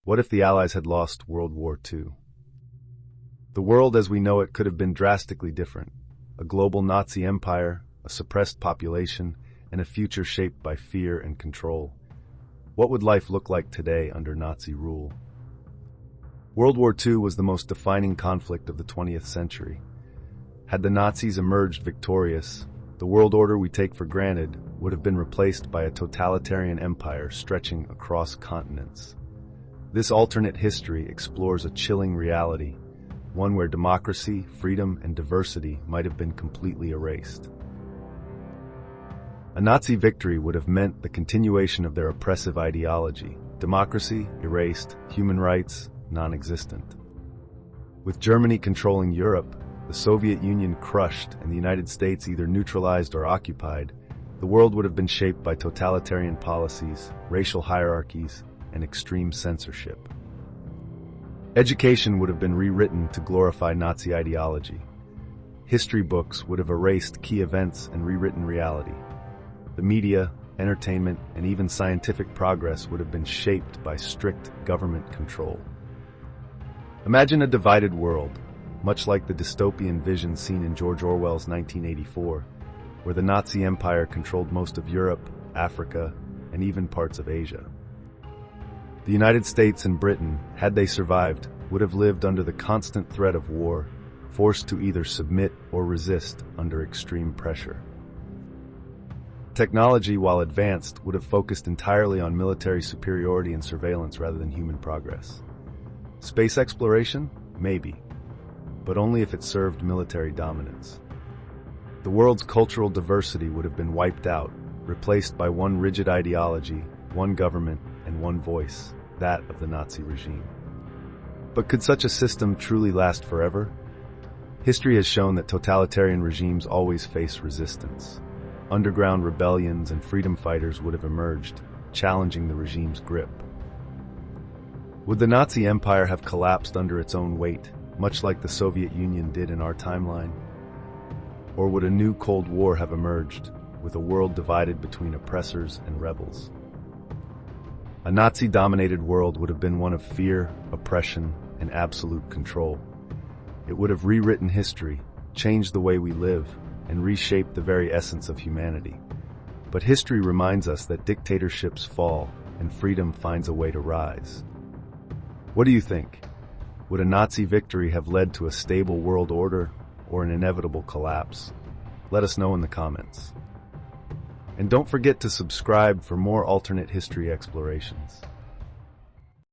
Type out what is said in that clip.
What if the Allies had lost World War II? The world as we know it could have been drastically different. A global Nazi empire, a suppressed population, and a future shaped by fear and control. What would life look like today under Nazi rule? World War II was the most defining conflict of the 20th century. Had the Nazis emerged victorious, the world order we take for granted would have been replaced by a totalitarian empire stretching across continents. This alternate history explores a chilling reality, one where democracy, freedom, and diversity might have been completely erased. A Nazi victory would have meant the continuation of their oppressive ideology, democracy erased, human rights non-existent. With Germany controlling Europe, the Soviet Union crushed, and the United States either neutralized or occupied, the world would have been shaped by totalitarian policies, racial hierarchies, and extreme censorship. Education would have been rewritten to glorify Nazi ideology. History books would have erased key events and rewritten reality. The media, entertainment, and even scientific progress would have been shaped by strict government control. Imagine a divided world, much like the dystopian vision seen in George Orwell's 1984, where the Nazi Empire controlled most of Europe, Africa, and even parts of Asia. The United States and Britain, had they survived, would have lived under the constant threat of war, forced to either submit or resist under extreme pressure. Technology, while advanced, would have focused entirely on military superiority and surveillance rather than human progress. Space exploration? Maybe, but only if it served military dominance. The world's cultural diversity would have been wiped out, replaced by one rigid ideology, one government, and one voice, that of the Nazi regime. But could such a system truly last forever? History has shown that totalitarian regimes always face resistance. Underground rebellions and freedom fighters would have emerged, challenging the regime's grip. Would the Nazi Empire have collapsed under its own weight, much like the Soviet Union did in our timeline? Or would a new Cold War have emerged, with a world divided between oppressors and rebels? A Nazi-dominated world would have been one of fear, oppression, and absolute control. It would have rewritten history, changed the way we live, and reshaped the very essence of humanity. But history reminds us that dictatorships fall, and freedom finds a way to rise. What do you think? Would a Nazi victory have led to a stable world order or an inevitable collapse? Let us know in the comments. And don't forget to subscribe for more alternate history explorations.